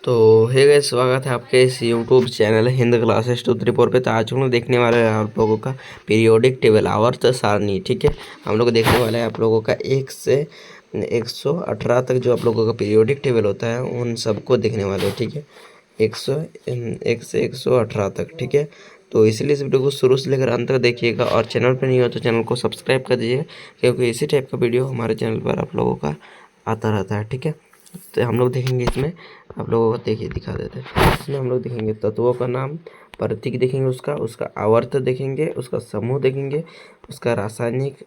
तो hey guys, स्वागत है आपके इस यूट्यूब चैनल हिंद क्लासेस 234 पे। तो आज हम लोग देखने वाले हैं आप लोगों का पीरियोडिक टेबल आवर्त सारणी। ठीक है, हम लोग देखने वाले हैं आप लोगों का 1 से 118 तक जो आप लोगों का पीरियोडिक टेबल होता है उन सबको देखने वाले हैं। ठीक है, 1 से 118 तक। ठीक है, तो इसलिए इस वीडियो को शुरू से लेकर अंत तक देखिएगा, और चैनल पर नहीं हो तो चैनल को सब्सक्राइब कर दीजिएगा, क्योंकि इसी टाइप का वीडियो हमारे चैनल पर आप लोगों का आता रहता है। ठीक है, तो हम लोग देखेंगे इसमें आप लोगों को, देखिए दिखा देते हैं। इसमें हम लोग देखेंगे तत्वों का नाम, प्रतीक देखेंगे, उसका आवर्त देखेंगे, उसका समूह देखेंगे, उसका रासायनिक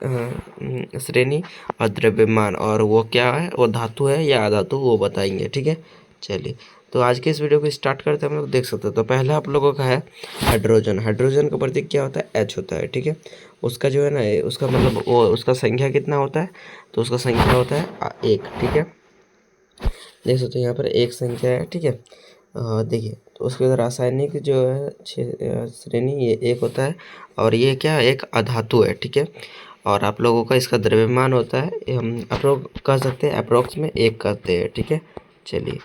श्रेणी और द्रव्यमान, और वो क्या है, वो धातु है या अधातु, वो बताएंगे। ठीक है, चलिए तो आज के इस वीडियो को स्टार्ट करते हैं। हम लोग देख सकते हैं, तो पहला आप लोगों का है हाइड्रोजन। हाइड्रोजन का प्रतीक क्या होता है, H होता है। ठीक है, उसका जो है ना, उसका मतलब वो उसका संख्या कितना होता है, तो उसका संख्या होता है 1। ठीक है, देख सकते हो यहाँ पर एक संख्या है। ठीक है, देखिए तो उसके बाद रासायनिक जो है श्रेणी, ये 1 होता है, और ये क्या है, एक अधातु है। ठीक है, और आप लोगों का इसका द्रव्यमान होता है, हम आप लोग कह सकते हैं अप्रोक्स में 1 कहते हैं। ठीक है, चलिए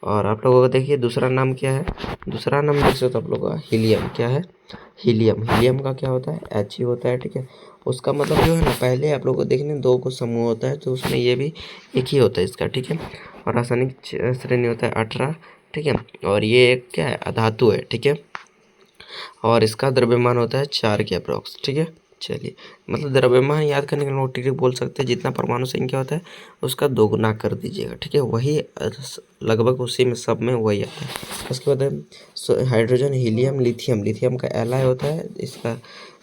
और आप लोगों का देखिए दूसरा नाम क्या है। दूसरा नाम देख सकते हो आप लोगों का हीलियम। क्या है, हीलियम। हीलियम का क्या होता है, H ही होता है। ठीक है, उसका मतलब जो है ना, पहले आप लोगों को देखने 2 को समूह होता है, तो उसमें ये भी एक ही होता है इसका। ठीक है, और रासायनिक श्रेणी होता है 18। ठीक है, और ये एक क्या है, अधातु है। ठीक है, और इसका द्रव्यमान होता है 4 के अप्रोक्स। ठीक है, चलिए मतलब द्रव्यमान याद करने के लिए लोग ट्रिक बोल सकते हैं, जितना परमाणु संख्या होता है उसका 2 गुना कर दीजिएगा। ठीक है, वही लगभग उसी में सब में वही आता है। उसके बाद हाइड्रोजन, हीलियम, लिथियम। लिथियम का Li होता है, इसका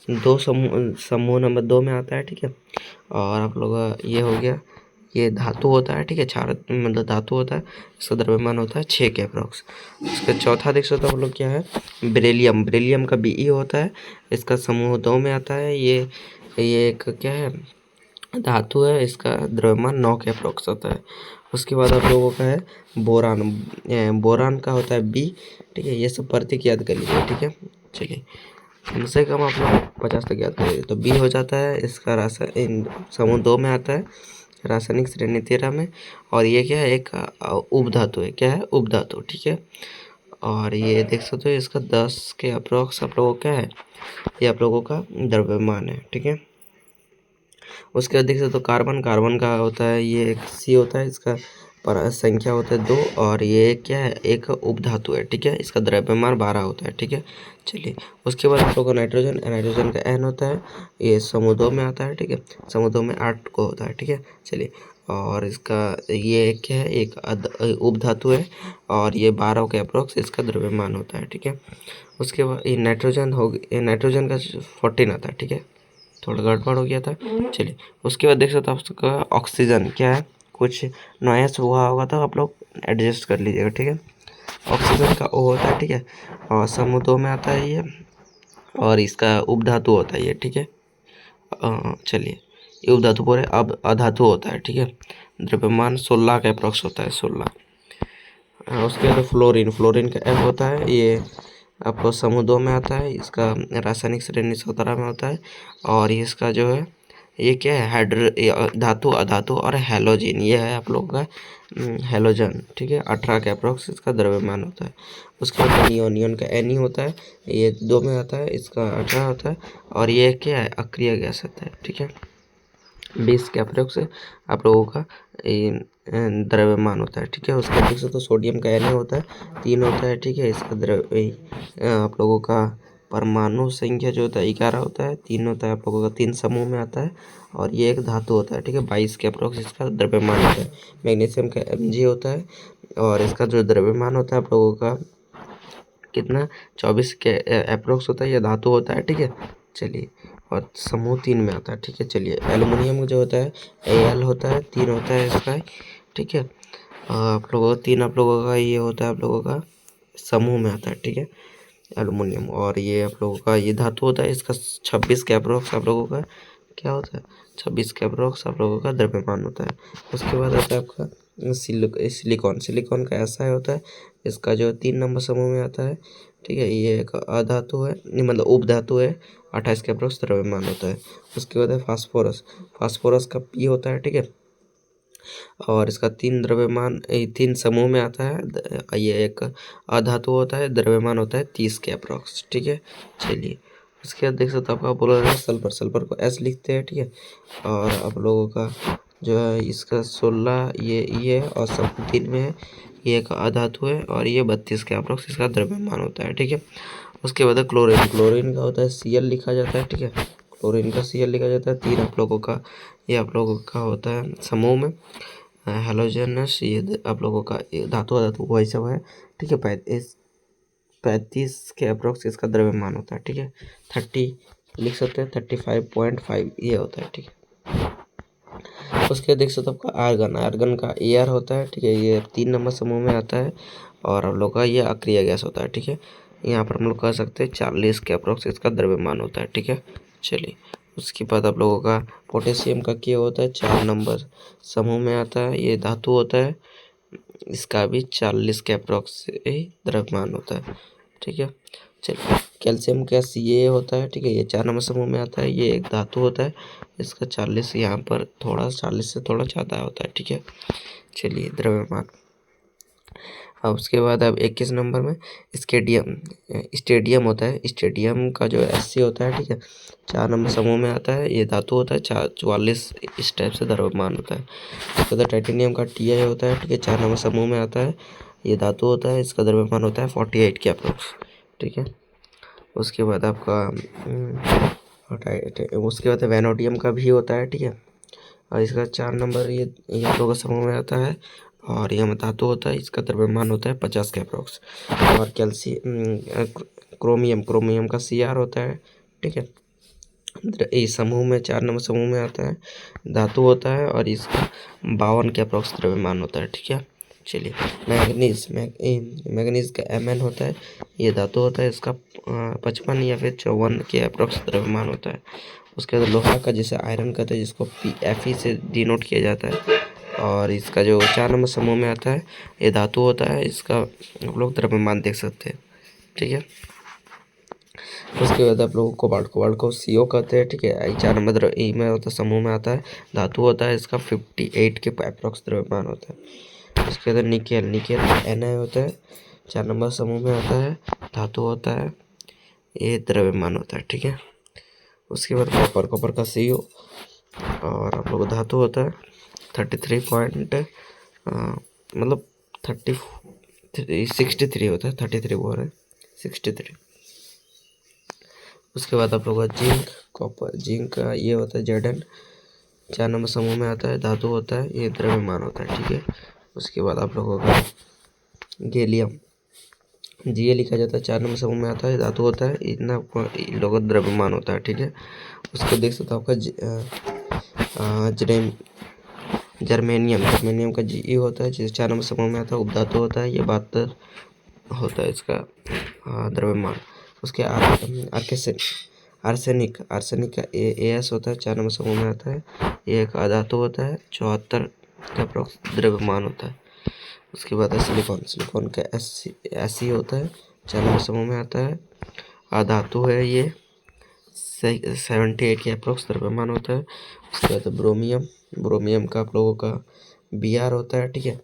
2 समूह नंबर 2 में आता है। ठीक है, और आप लोग ये हो गया, ये धातु होता है। ठीक है, 4 मतलब धातु होता है, इसका द्रव्यमान होता है 6 के अप्रोक्स। इसका चौथा देख सकते हो आप लोग क्या है, बेरिलियम। बेरिलियम का Be होता है, इसका समूह 2 में आता है। ये एक क्या है, धातु है, इसका द्रव्यमान 9 के अप्रोक्स होता है। उसके बाद आप लोगों का है बोरान। बोरान का होता है B। ठीक है, ये सब प्रतीक याद कर लीजिए। ठीक है, चलिए कम से कम आप लोग 50 तक याद करिए। तो B हो जाता है, इसका समूह 2 में आता है, रासायनिक श्रेणी 13 में, और ये क्या है, एक उपधातु है। क्या है, उपधातु। ठीक है, और ये देख सकते हो इसका 10 के अप्रोक्स आप लोगों का क्या है, ये आप लोगों का द्रव्यमान है। ठीक है, उसके बाद देख सकते हो कार्बन। कार्बन का होता है, ये एक C होता है, इसका पर संख्या होता है 2, और ये क्या है, एक उपधातु है। ठीक है, इसका द्रव्यमान 12 होता है। ठीक है, चलिए उसके बाद आप लोग को नाइट्रोजन। नाइट्रोजन का N होता है, ये समूह 2 में आता है। ठीक है, समूह 2 में 8 को होता है। ठीक है, चलिए और इसका ये क्या है, एक उपधातु है, और ये 12 के अप्रोक्स इसका द्रव्यमान होता है। ठीक है, उसके बाद ये नाइट्रोजन हो गया, नाइट्रोजन का 14 आता है। ठीक है, थोड़ा गड़बड़ हो गया था। चलिए उसके बाद देख सकते हो आपका ऑक्सीजन। क्या है, कुछ नॉइस हुआ होगा तो आप लोग एडजस्ट कर लीजिएगा। ठीक है, ऑक्सीजन का O होता है। ठीक है, और समूह 2 में आता है ये, और इसका उपधातु होता है ये। ठीक है, चलिए ये उपधातु पूरे अब अधातु होता है। ठीक है, द्रव्यमान 16 के अप्रोक्स होता है, 16। उसके बाद फ्लोरीन। फ्लोरीन का F होता है, ये आपको समूह 2 में आता है, इसका रासायनिक श्रेणी 17 में होता है, और इसका जो है ये क्या है, धातु, अधातु और हैलोजन। ये है आप लोगों का हैलोजन। ठीक है, 18 के अप्रोक्स इसका द्रव्यमान होता है। उसके बाद नियोन। नियोन का Ni होता है, ये 2 में आता है, इसका 18 होता है, और ये क्या है, अक्रिय गैस होता है। ठीक है, 20 के अप्रोक्स से आप लोगों का द्रव्यमान होता है। ठीक है, उसके देख सकते तो सोडियम का Na होता है, 3 होता है। ठीक है, इसका आप लोगों का परमाणु संख्या जो होता है 11 होता है, 3 होता है, आप लोगों का 3 समूह में आता है, और ये एक धातु होता है। ठीक है, 22 के अप्रोक्स इसका द्रव्यमान होता है। मैग्नीशियम का Mg होता है, और इसका जो द्रव्यमान होता है आप लोगों का कितना, 24 के अप्रोक्स होता है, ये धातु होता है। ठीक है, चलिए और समूह 3 में आता है। ठीक है, चलिए एल्युमिनियम जो होता है Al होता है, 3 होता है इसका। ठीक है, आप लोगों का 3 आप लोगों का ये होता है, आप लोगों का समूह में आता है। ठीक है, एल्युमिनियम, और ये आप लोगों का ये धातु होता है, इसका 26 के अप्रोक्स आप लोगों का क्या होता है, 26 के अप्रोक्स आप लोगों का द्रव्यमान होता है। उसके बाद आता है आपका सिलिकॉन। सिलिकॉन का ऐसा होता है, इसका जो 3 नंबर समूह में आता है। ठीक है, ये एक अधातु है, नहीं मतलब उपधातु है, 28 के अप्रोक्स द्रव्यमान होता है। उसके बाद है फास्फोरस। फास्फोरस का P होता है। ठीक है, और इसका 3 द्रव्यमान 3 समूह में आता है। ये एक अधातु होता है, द्रव्यमान होता है 30 के अप्रॉक्स, ठीक है। चलिए उसके बाद देख सकते हो आपका बोला है सल्फर। सल्फर को एस लिखते हैं, ठीक है। और आप लोगों का जो है इसका 16 ये और सब 3 में है। ये एक अधातु है और ये 32 के अप्रॉक्स इसका द्रव्यमान होता है, ठीक है। उसके बाद क्लोरीन। क्लोरीन का होता है Cl लिखा जाता है, ठीक है। क्लोरीन का Cl लिखा जाता है। 3 आप लोगों का ये आप लोगों का होता है समूह में हेलोजनस। ये आप लोगों का धातु अधातु वही सब है, ठीक है। 35 के अप्रोक्स इसका द्रव्यमान होता है, ठीक है। 30 लिख सकते हैं, 35.5 ये होता है, ठीक है। उसके देख सकते हो आपका आर्गन। आर्गन का Ar होता है, ठीक है। ये 3 नंबर समूह में आता है और हम लोग का ये अक्रिय गैस होता है, ठीक है। यहाँ पर हम लोग कह सकते हैं 40 के अप्रोक्स इसका द्रव्यमान होता है, ठीक है। चलिए उसके बाद आप लोगों का पोटेशियम का क्या होता है, 4 नंबर समूह में आता है। ये धातु होता है, इसका भी 40 के अप्रोक्स ही द्रव्यमान होता है, ठीक है। चलिए कैल्शियम का Ca होता है, ठीक है। ये 4 नंबर समूह में आता है। ये एक धातु होता है, इसका 40 यहाँ पर थोड़ा 40 से थोड़ा ज़्यादा होता है, ठीक है। चलिए द्रव्यमान। अब उसके बाद अब 21 नंबर में स्टेडियम। स्टेडियम होता है। स्टेडियम का जो Sc होता है, ठीक है। 4 नंबर समूह में आता है। ये धातु होता है, 44 इस टाइप से द्रव्यमान होता है। उसके बाद टाइटेनियम का Ti होता है, ठीक है। 4 नंबर समूह में आता है। ये धातु होता है, इसका द्रव्यमान होता है 48 के अप्रोक्स, ठीक है। उसके बाद आपका उसके बाद वैनोडियम का भी होता है, ठीक है। और इसका 4 नंबर ये आप लोगों के समूह में आता है और यह धातु होता है, इसका द्रव्यमान होता है 50 के अप्रोक्स। और क्रोमियम का Cr होता है, ठीक है। इस समूह में 4 नंबर समूह में आता है, धातु होता है और इसका 52 के अप्रोक्स द्रव्यमान होता है, ठीक है। चलिए मैग्नीज का Mn होता है, ये धातु होता है, इसका 55 या फिर 54 के अप्रोक्स द्रव्यमान होता है। उसके बाद लोहा का जिसे आयरन कहते हैं, जिसको Fe से डिनोट किया जाता है और इसका जो 4 नंबर समूह में आता है, ये धातु होता है, इसका आप लोग द्रव्यमान देख सकते हैं, ठीक है। उसके बाद आप लोगों को कोबाल्ट को CO कहते हैं, ठीक है। 4 नंबर ई में होता है, समूह में आता है, धातु होता है, इसका 58 के अप्रोक्स द्रव्यमान होता है। उसके बाद निकेल Na होता है, 4 नंबर समूह में आता है, धातु होता है, ये द्रव्यमान होता है, ठीक है। उसके बाद कॉपर का CO और आप लोग धातु होता है 33 पॉइंट मतलब 63 होता है, 33 बोल रहे 63। उसके बाद आप लोग का जिंक का ये होता है Zn, 4 नंबर समूह में आता है, धातु होता है, ये द्रव्यमान होता है, ठीक है। उसके बाद आप लोगों का गैलियम Ga लिखा जाता है, 4 नंबर समूह में आता है, धातु होता है, इतना लोग द्रव्यमान होता है, ठीक है। उसको देख सकते हो आपका जर्मेनियम का Ge होता है, जिसे 4 नंबर समूह में आता है, उपधातु होता है, ये 72 होता है इसका द्रव्यमान। उसके आर्सेनिक का As होता है, 4 नंबर समूह में आता है, ये एक अधातु होता है, 74 का अप्रोक्स द्रव्यमान होता है। उसके बाद है सिलिकॉन का Sc होता है, 4 नंबर समूह में आता है, अधातु है, ये 78 के अप्रोक्स द्रव्यमान होता है। उसके बाद ब्रोमियम का आप लोगों का Br होता है, ठीक है।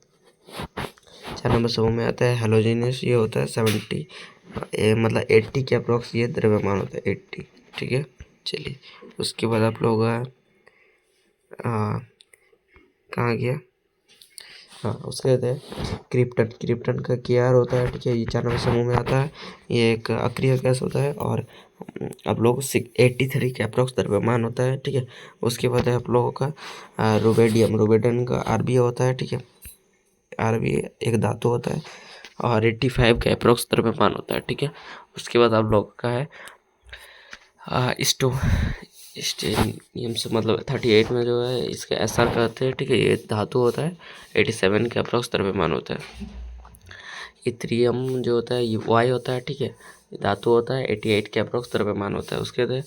4 नंबर समूह में आता है, हेलोजिनस ये होता है 70 मतलब 80 के अप्रोक्स ये द्रव्यमान होता है, 80, ठीक है। चलिए उसके बाद आप लोग कहाँ गया, हाँ उसके बाद है क्रिप्टन का Kr होता है, ठीक है। ये 4 नंबर समूह में आता है, ये एक अक्रिय गैस होता है और आप लोग 83 के अप्रोक्स द्रव्यमान होता है, ठीक है। उसके बाद है आप लोगों का रुबेडियम का Rb होता है, ठीक है। Rb एक धातु होता है और 85 का अप्रोक्स द्रव्यमान होता है, ठीक है। उसके बाद आप लोग का है स्टेनियम से मतलब 38 में जो है इसका Sr कहते हैं, ठीक है। ये धातु होता है, 87 के अप्रोक्स द्रव्यमान होता है। इथ्रियम जो होता है ये Y होता है, ठीक है। धातु होता है, 88 के अप्रोक्स द्रव्यमान होता है। उसके बाद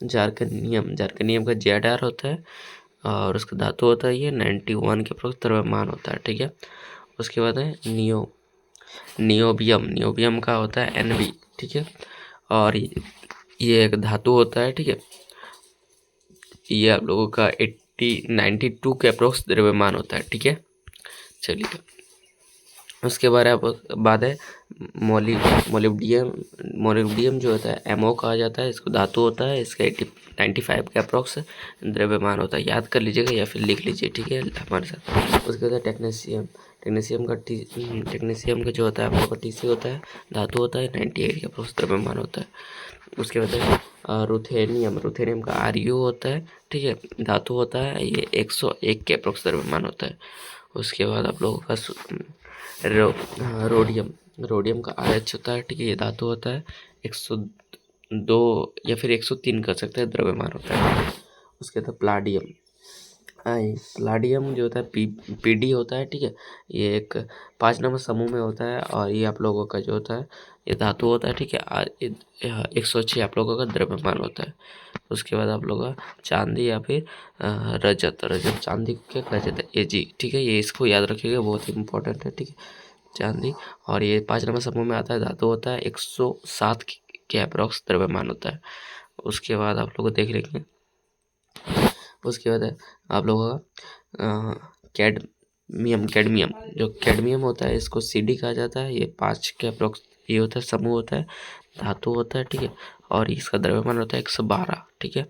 जार्कनियम का Zr होता है और उसका धातु होता है, ये 91 के अप्रोक्स द्रव्यमान होता है, ठीक है। उसके बाद है नियोबियम का होता है Nb, ठीक है। और ये एक धातु होता है, ठीक है। ये आप लोगों का 92 के अप्रोक्स द्रव्यमान होता है। ठीक है, चलिए उसके बाद है मोलिब्डियम। मोलिब्डियम जो होता है एमओ कहा जाता है, इसको धातु होता है, इसका 95 के अप्रोक्स द्रव्यमान होता है। याद कर लीजिएगा या फिर लिख लीजिए, ठीक है, हमारे साथ। उसके बाद है टेक्नीशियम। टेक्नीशियम का जो होता है आप लोग का टीसी होता है, धातु होता है, 98 के अप्रोक्स द्रव्यमान होता है। उसके बाद है रुथेनियम। रुथेनियम का आरयू होता है, ठीक है, धातु होता है, ये 101 के अप्रोक्स द्रव्यमान होता है। उसके बाद आप लोगों का रोडियम। रोडियम का आरएच होता है, ठीक है, ये धातु होता है, 102 या फिर 103 कर सकते हैं द्रव्यमान होता है। उसके बाद प्लाडियम। प्लाडियम जो होता है पीडी होता है, ठीक है, ये एक 5 नंबर समूह में होता है और ये आप लोगों का जो होता है ये धातु होता है, ठीक है, 106 आप लोगों का द्रव्यमान होता है। उसके बाद आप लोगों का चांदी या फिर रजत। रजत चांदी को क्या कहा जाता है, एजी, ठीक है, ये इसको याद रखिएगा, बहुत ही इंपॉर्टेंट है, ठीक है, चांदी। और ये 5 नंबर समूह में आता है, धातु होता है, 107 के अप्रॉक्स द्रव्यमान होता है। उसके बाद आप लोग देख लेंगे, उसके बाद है आप लोगों का कैडमियम। जो कैडमियम होता है इसको सीडी कहा जाता है, ये 5 के अप्रॉक्स ये होता है, समूह होता है, धातु होता है, ठीक है, और इसका द्रव्यमान होता है 112, ठीक है।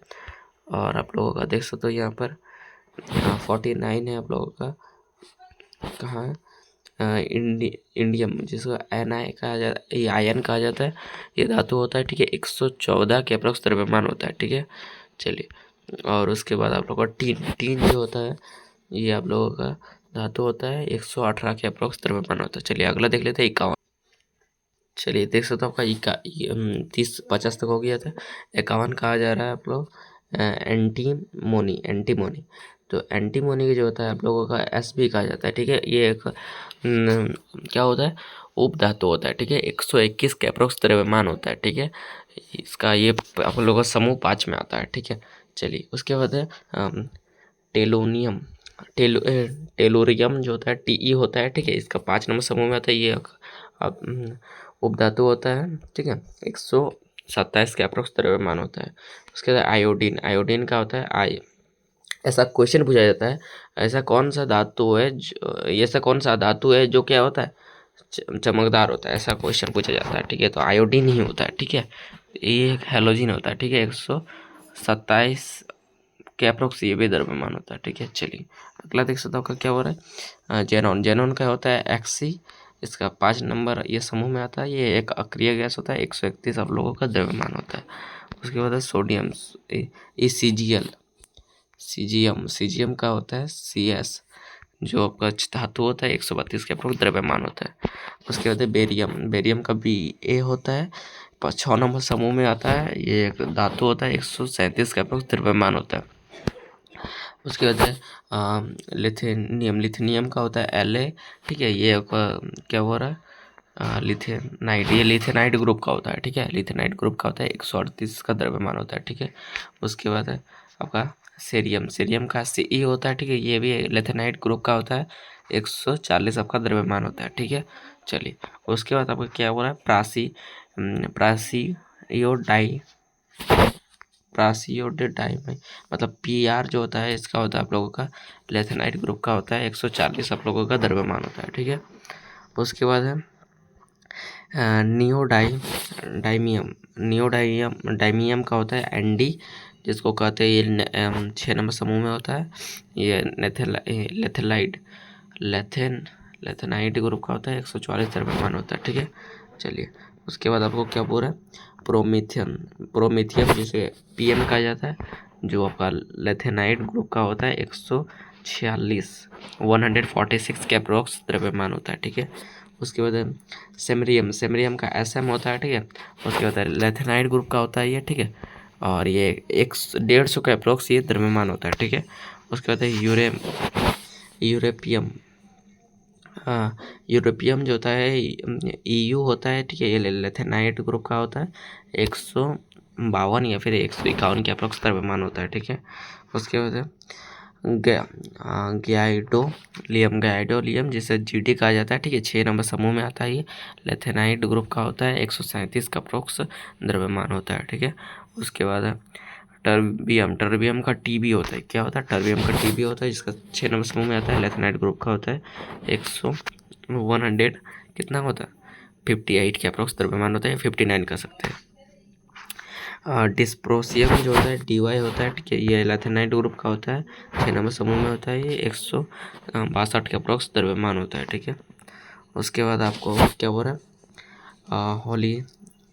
और आप लोगों का देख सकते हो यहाँ पर 49 है आप लोगों का, कहाँ है, इंडियम, जिसको एनआई कहा जाता है, ये आयन कहा जाता है, ये धातु होता है, ठीक है, 114 के अप्रॉक्स द्रव्यमान होता है, ठीक है, चलिए। और उसके बाद आप लोगों का टीन जो होता है ये आप लोगों का धातु होता है, 118 के अप्रॉक्स द्रव्यमान होता है। चलिए अगला देख लेते हैं 51। चलिए देख सकते हो आपका 30-50 तक हो गया था। 51 कहा जा रहा है आप लोग एंटीमोनी। तो एंटीमोनी का जो होता है आप लोगों का एस भी कहा जाता है, ठीक है, ये एक क्या होता है, उप धातु होता है, ठीक है, 121 के अप्रोक्स द्रव्यमान होता है, ठीक है, इसका ये आप लोगों का समूह 5 में आता है, ठीक है। चलिए उसके बाद है टेलोनियम। टेलोरियम जो होता है टीई होता है, ठीक है, इसका 5 नंबर समूह में आता है, ये उपधातु होता है, ठीक है, 127 के अप्रोक्स द्रव्यमान होता है। उसके बाद आयोडीन। आयोडीन का होता है ऐसा क्वेश्चन पूछा जाता है, ऐसा कौन सा धातु है जो क्या होता है, चमकदार होता है, ऐसा क्वेश्चन पूछा जाता है, ठीक है, तो आयोडीन ही होता है, ठीक है, ये एक हेलोजिन होता है, ठीक है, 127 के अप्रोक्स ये भी द्रव्यमान होता है, ठीक है। चलिए अगला देख सकते हो का क्या हो रहा है, जेनॉन का होता है एक्सी, इसका 5 नंबर ये समूह में आता है, ये एक अक्रिय गैस होता है, 131 आप लोगों का द्रव्यमान होता है। उसके बाद है सोडियम, सीजियम का होता है CS, जो आपका धातु होता है, 132 के अप्रोक्स द्रव्यमान होता है। उसके बाद है बेरियम का BA होता है, 6 नंबर समूह में आता है, ये एक धातु होता है, 137 के अप्रोक्स द्रव्यमान होता है। उसके बाद है लिथियम का होता है La, ठीक है, ये क्या हो रहा है, लिथियनाइट, ये लिथियनाइट ग्रुप का होता है, ठीक है, लिथियनाइट ग्रुप का होता है, 138 का द्रव्यमान होता है, ठीक है। उसके बाद है आपका सेरियम का Ce होता है, ठीक है, ये भी लिथियनाइट ग्रुप का होता है, 140 आपका द्रव्यमान होता है, ठीक है। चलिए उसके बाद आपका क्या हो रहा है, प्रासियोडाई मतलब PR जो होता है इसका होता है आप लोगों का लेथेनाइट ग्रुप का होता है, 140 आप लोगों का द्रव्यमान होता है, ठीक है। उसके बाद है नियोडाइमियम का होता है ND, जिसको कहते हैं ये 6 नंबर समूह में होता है, ये लेथेनाइट ग्रुप का होता है, 144 द्रव्यमान होता है, ठीक है। चलिए उसके बाद आपको क्या बोल रहा है, प्रोमिथियम जिसे PM कहा जाता है, जो आपका लेथेनाइट ग्रुप का होता है, 146 के अप्रोक्स द्रव्यमान होता है, ठीक है। उसके बाद सेमरियम का SM होता है, ठीक है। उसके बाद लेथेनाइट ग्रुप का होता है ये, ठीक है, और ये 150 के अप्रोक्स ये द्रव्यमान होता है, ठीक है। उसके बाद यूरोपियम जो होता है EU होता है, ठीक है, ये लेथेनाइट ग्रुप का होता है, 152 या फिर 151 के अप्रोक्स द्रव्यमान होता है, ठीक है। उसके बाद गाइडोलियम जिसे GD कहा जाता है, ठीक है, 6 नंबर समूह में आता है, ये लेथेनाइट ग्रुप का होता है, 137 का अप्रोक्स द्रव्यमान होता है, ठीक है। उसके बाद टर्बियम का टीबी होता है। क्या होता है? टर्बियम का टीबी होता है, जिसका 6 नंबर समूह में आता है। लेथेनाइट ग्रुप का होता है 100 कितना होता है? 58 के अप्रोक्स द्रव्यमान होता है, 59 कर सकते हैं। डिस्प्रोसियम जो होता है DY होता है, ठीक है, ये लेथेनाइट ग्रुप का होता है, 6 नंबर समूह में होता है। ये 162 के अप्रोक्स द्रव्यमान होता है, ठीक है। उसके बाद आपको क्या बोल रहा है?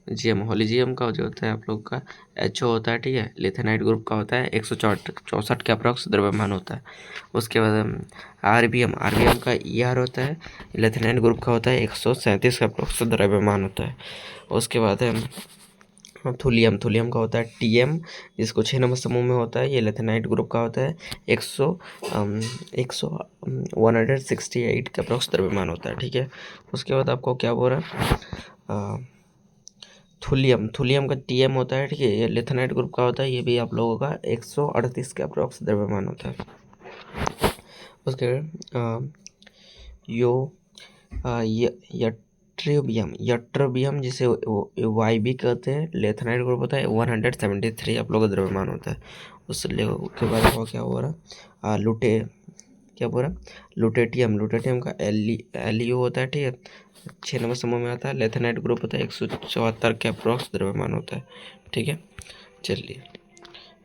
होलीजियम का जो होता है आप लोग का HO होता है, ठीक है। लिथेनाइट ग्रुप का होता है 164 के अप्रोक्स द्रव्यमान होता है। उसके बाद आरबीएम का ER होता है, लिथेनाइट ग्रुप का होता है 137 के अप्रोक्स द्रव्यमान होता है। उसके बाद है थुलियम का होता है TM, जिसको 6 नंबर समूह में होता है। ये लेथेनाइट ग्रुप का होता है 168 का अप्रोक्स द्रव्यमान होता है, ठीक है। उसके बाद आपको क्या बोल रहा है? थुलियम का TM होता है, ठीक है, ये लेथेनाइट ग्रुप का होता है। ये भी आप लोगों का 138 का अप्रोक्स द्रव्यमान होता है। उसके यट्रोबियम जिसे YB कहते हैं, लेथेनाइट ग्रुप होता है 173 आप लोगों का द्रव्यमान होता है। उसके बाद आपको क्या हो रहा? लुटेटियम का LU होता है, ठीक है, 6 नंबर समूह में आता है। लेथेनाइट ग्रुप होता है 174 के अप्रोक्स द्रव्यमान होता है, ठीक है। चलिए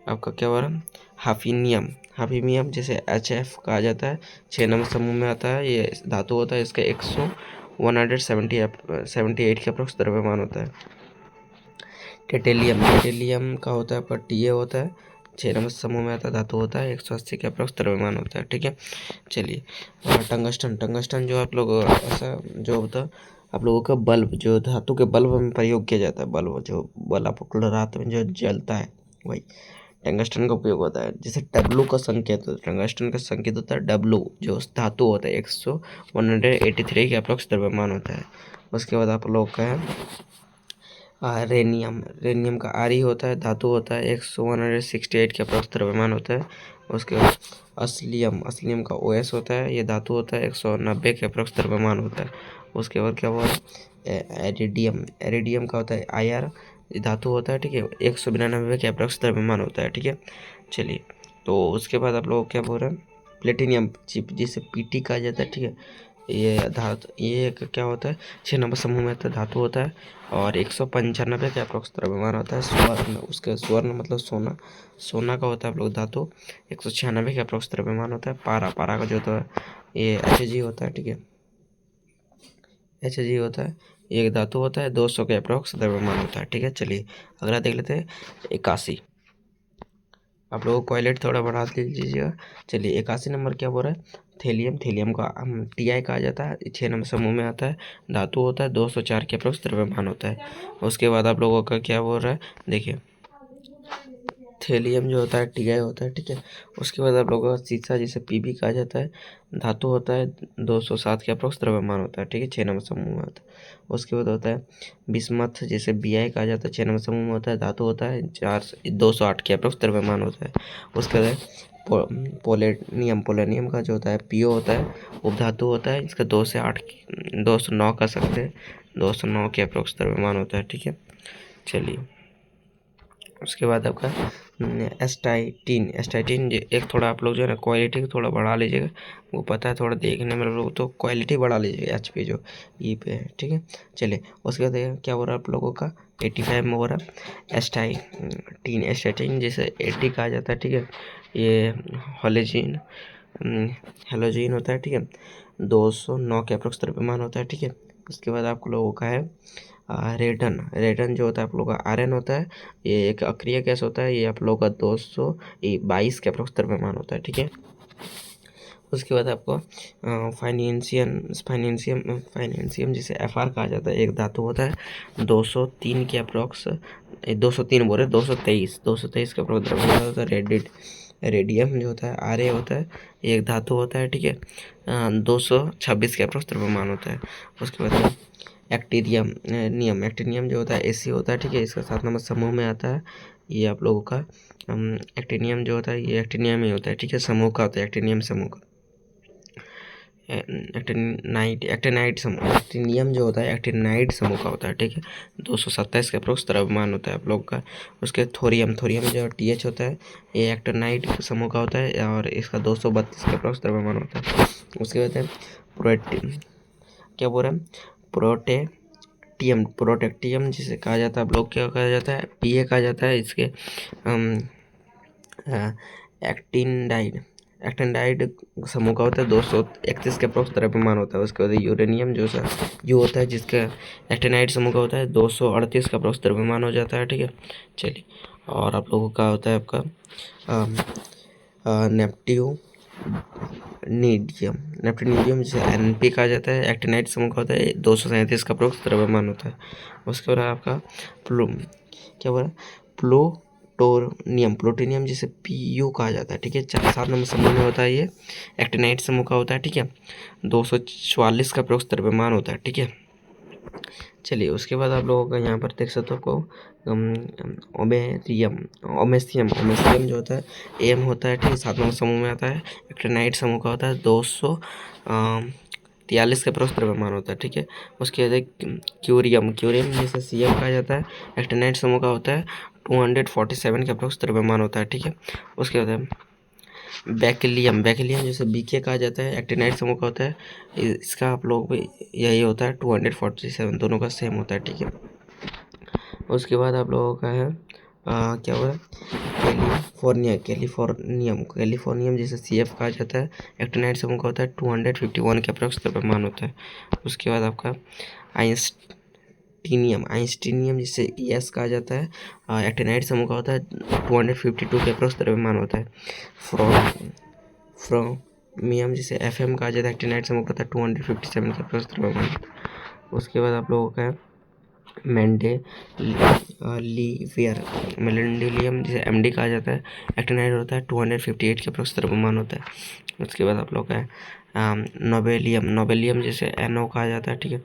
आपका क्या हो रहा? हाफीनियम जिसे HF कहा जाता है, 6 नंबर समूह में आता है। ये धातु होता है, इसका 178 के अप्रोक्स द्रव्यमान होता है। टेटेलियम का होता है आपका TA होता है, 6 नंबर समूह में आता है, धातु होता है, 180 के अप्रोक्स द्रव्यमान होता है, ठीक है। चलिए टंगस्टन जो आप लोग ऐसा जो होता है आप लोगों का बल्ब, जो धातु के बल्ब में प्रयोग किया जाता है, बल्ब आपको रात में जो जलता है, वही टंगस्टन का उपयोग होता है। जैसे W का संकेत होता है, टंगस्टन का संकेत होता है W, जो धातु होता है 183 के अप्रोक्स द्रव्यमान होता है। उसके बाद आप लोग का है रेनियम का RE होता है, धातु होता है, 168 के अप्रोक्स द्रव्यमान होता है। उसके बाद असलियम का OS होता है, ये धातु होता है, 190 के अप्रोक्स द्रव्यमान होता है। उसके बाद क्या हुआ? एरिडियम का होता है IR, ये धातु होता है, ठीक है, 192 के अप्रोक्स द्रव्यमान होता है, ठीक है। चलिए तो उसके बाद आप लोग क्या बोल रहे हैं? प्लेटिनियम चिप जिसे PT कहा जाता है, ठीक है, ये क्या होता है? 6 नंबर समूह में आता है, धातु होता है, और 195 के अप्रोक्स द्रव्यमान होता है। स्वर्ण मतलब सोना का होता है आप लोग धातु, 196 के अप्रोक्स द्रव्यमान होता है। पारा का जो होता है ये HG होता है, ठीक है, HG होता है, ये एक धातु होता है, 200 के अप्रोक्स द्रव्यमान होता है, ठीक है। चलिए अगला देख लेते हैं 81। आप लोगों को क्वालिटी थोड़ा बढ़ा दीजिएगा। चलिए 81 नंबर क्या बोल रहा है? थेलियम का TI कहा जाता है, 6 नंबर समूह में आता है, धातु होता है, 204 के अप्रोक्स द्रव्यमान होता है। उसके बाद आप लोगों का क्या बोल रहा है? देखिए थेलियम जो होता है TI होता है, ठीक है। उसके बाद आप लोगों का सीसा जिसे PB कहा जाता है, धातु होता है, 207 के अप्रोक्स द्रव्यमान होता है, ठीक है, 6 नंबर समूह में होता है। उसके बाद होता है बिस्मथ जिसे BI कहा जाता है, 6 नंबर समूह में होता है, धातु होता है, 208 के अप्रोक्स द्रव्यमान होता है। उसके बाद पोलेनियम का जो होता है PO होता है, उपधातु होता है, इसका 209 कर सकते हैं, 209 के अप्रोक्स द्रव्यमान होता है, ठीक है। चलिए उसके बाद आपका एस्टाइटिन एक थोड़ा आप लोग जो है ना क्वालिटी को थोड़ा बढ़ा लीजिएगा, वो पता है थोड़ा देखने में लोग, तो क्वालिटी बढ़ा लीजिएगा HP जो E पे है, ठीक है। चलिए उसके बाद क्या हो रहा है आप लोगों का 85 में हो रहा है एस्टाइटिन जिसे 80 कहा जाता है, ठीक है, ये हेलोजीन होता है, ठीक है, 209 के अप्रोक्स द्रव्यमान होता है, ठीक है। उसके बाद आप लोगों का है रेटन जो होता है आप लोग का RN होता है, ये एक अक्रिय गैस होता है, ये आप लोग का 222 के अप्रोक्स द्रव्यमान होता है, ठीक है। उसके बाद आपको फाइनेंशियम जिसे FR कहा जाता है, एक धातु होता है, 203 के अप्रोक्स 223 के अप्रोक्स द्रव्यमान होता है। रेडियम जो होता है RA होता है, एक धातु होता है, ठीक है, 226 के अप्रोक्स द्रव्यमान होता है। उसके बाद एक्टिनियम जो होता है AC होता है, ठीक है, इसका 7 नंबर समूह में आता है। ये आप लोगों का एक्टिनियम जो होता है, ये एक्टिनियम ही होता है, ठीक है, समूह का होता है, एक्टिनियम समूह का। एक्टिनाइट समूह, एक्टिनियम जो होता है एक्टिनाइट समूह का होता है, ठीक है। 227 के अप्रोक्स द्रव्यमान होता है आप लोग का। उसके थोरियम जो TH होता है ये एक्टिनाइट समूह का होता है और इसका 232 के अप्रोक्स द्रव्यमान होता है। उसके बाद है क्या बोल रहे हैं, प्रोटेक्टियम जिसे कहा जाता है आप लोग क्या कहा जाता है, PA कहा जाता है। इसके एक्टिनडाइड समूह का होता है 231 के अप्रोक्स द्रव्यमान होता है। उसके बाद यूरेनियम जो होता है जिसका एक्टिनाइड समूह का होता है 238 का अप्रोक्स द्रव्यमान हो जाता है, ठीक है। चलिए, और आप लोगों का होता है आपका नेप्टिनीडियम जिसे NP कहा जाता है, एक्टिनाइड समूह का होता है 237 का अप्रोक्स द्रव्यमान होता है। उसके बाद आपका क्या बोला, प्लूटोनियम जिसे PU कहा जाता है, ठीक है। 7 नंबर समूह में होता है, ये एक्टिनाइड समूह का होता है, ठीक है। 244 का अप्रोक्स द्रव्यमान होता है, ठीक है। चलिए, उसके बाद आप लोगों का यहाँ पर देख सकते हो आपको ओमेसियम जो होता है AM होता है, ठीक है। 7 नंबर समूह में आता है, एक्टिनाइड समूह का होता है 243 के अप्रोक्स द्रव्यमान होता है, ठीक है। उसके बाद क्यूरियम जिसे CM कहा जाता है, एक्टिनाइड समूह का होता है 247 के अप्रोक्स द्रव्यमान होता है, ठीक है। उसके बाद बैकेलियम जैसे BK कहा जाता है, एक्टिनाइड समूह का होता है। इसका आप लोग भी यही होता है 247, दोनों का सेम होता है, ठीक है। उसके बाद आप लोगों का है क्या बोला, कैलिफोर्नियम जिसे CF कहा जाता है, एक्टिनाइड समूह का होता है 251 के अप्रोक्स द्रव्यमान होता है। उसके बाद आपका आइंस्टीनियम जिसे ES कहा जाता है, एक्टिनाइड समूह का होता है 252 के अप्रोक्स द्रव्यमान होता है। फ्रोमियम जिसे FM कहा जाता है, एक्टिनाइड समूह का होता है 257 के अप्रोक्स द्रव्यमान। उसके बाद आप लोगों का है मेलेंडिलियम जिसे MD कहा जाता है, एक्टिनाइड होता है 258 के अप्रोक्स द्रव्यमान होता है। उसके बाद आप लोग का है नोबेलियम जिसे NO कहा जाता है, ठीक है।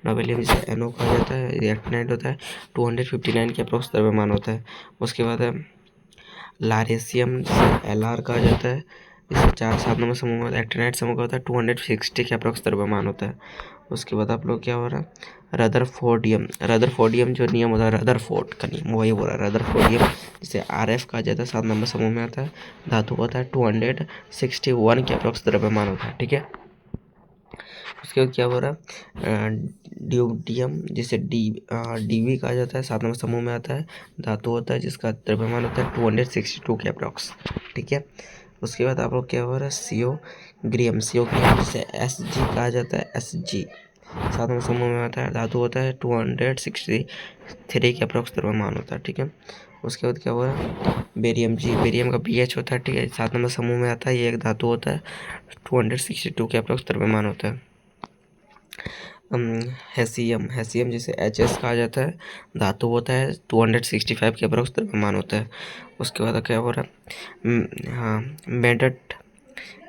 नोबेलियम जिसे NO कहा जाता है, एक्टिनाइड होता है 259 के अप्रोक्स द्रव्यमान होता है। उसके बाद है लारेसियम जिसे LR कहा जाता है, इसे 7 नंबर समूह में एक्टिनाइड समूह का होता है 260 के अप्रोक्स द्रव्यमान होता है। उसके बाद आप लोग क्या हो रहा है, रदरफोर्डियम जो नियम होता है, रदरफोर्ड का नियम वही बोल रहा है, रदरफोर्डियम जिसे RF कहा जाता है, 7 नंबर समूह में आता है, धातु होता है 261 के अप्रोक्स द्रव्यमान होता है, ठीक है। उसके बाद क्या हो रहा है, ड्यूडियम जिसे DB कहा जाता है, 7 नंबर समूह में आता है, धातु होता है जिसका द्रव्यमान होता है 262 के अप्रोक्स, ठीक है। उसके बाद आप लोग क्या हो रहा है, CO ग्रियम जिसे SG कहा जाता है, SG 7 नंबर समूह में आता है, धातु होता है 263 के अप्रोक्स द्रव्यमान होता है, ठीक है। उसके बाद क्या हुआ, बेरियम का BH होता है, ठीक है। 7 नंबर समूह में आता है, ये एक धातु होता है 262 के अप्रोक्स द्रव्यमान होता है। हेसियम जिसे HS कहा जाता है, धातु होता है 265 के अप्रोक्स द्रव्यमान होता है। उसके बाद क्या हो रहा है,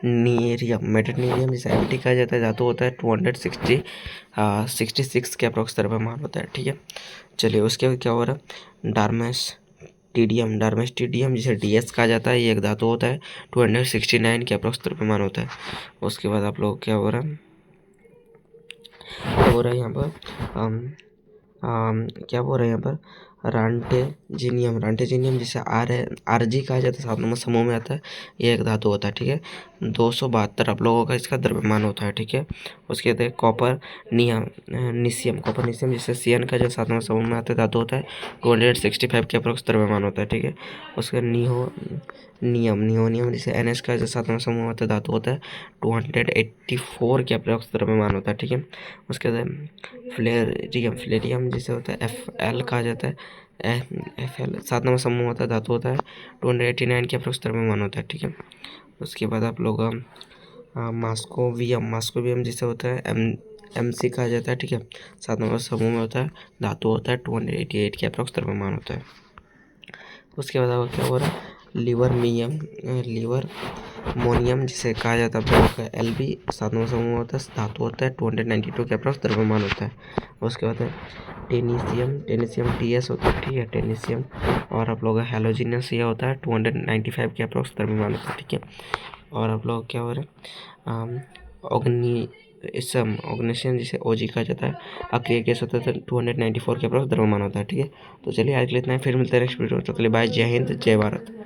मेटनीरियम जिसे MT कहा जाता है, धातु होता है 266 के अप्रोक्स द्रव्यमान होता है, ठीक है। चलिए, उसके बाद क्या हो रहा है, डार्मेस्टिडियम जिसे DS कहा जाता है, ये एक धातु होता है 269 के अप्रोक्स द्रव्यमान होता है। उसके बाद आप लोग क्या हो रहा है यहाँ पर क्या बोल रहे हैं यहाँ पर, रांटेजिनियम जिसे RG कहा जाता है, 7 नंबर समूह में आता है, ये एक धातु होता है, ठीक है। 272 आप लोगों का इसका द्रव्यमान होता है, ठीक है। उसके बाद कॉपर निशियम जिसे CN का जो 7 नंबर समूह में आता है, धातु होता है 265 के अप्रोक्स द्रव्यमान होता है, ठीक है। उसके नियोनियम जिसे NH का जो 7 नंबर समूह में आता है, धातु होता है 284 के अप्रोक्स द्रव्यमान होता है, ठीक है। उसके बाद फ्लेरियम जिसे होता है FL कहा जाता है, FL 7 नंबर समूह होता है, धातु होता है 289 के अप्रोक्स द्रव्यमान होता है, ठीक है। उसके बाद आप लोग मास्कोवियम जिसे होता है MC कहा जाता है, ठीक है। 7 नंबर समूह में होता है, धातु होता है 288 के अप्रोक्स द्रव्यमान होता है। उसके बाद आपका क्या हो रहा है, लिवरमोनियम जिसे कहा जाता है LB 7 नंबर समूह होता है, धातु होता है 292 के अप्रोक्स द्रव्यमान होता है। उसके बाद टेनिसियम TS होता है, ठीक है, टेनिसियम। और आप लोग हेलोजिनस ये होता है 295 के अप्रोक्स द्रव्यमान होता है, ठीक है। और आप लोग क्या हो रहा है, ऑग्निशन जिसे ओजी कहा जाता है, अक्रिय केस होता है 294 के अप्रॉक्स द्रव्यमान होता है। ठीक है, तो चलिए आज के लिए इतना ही, फिर मिलते हैं नेक्स्ट वीडियो। तो चलिए बाय, जय हिंद, जय भारत।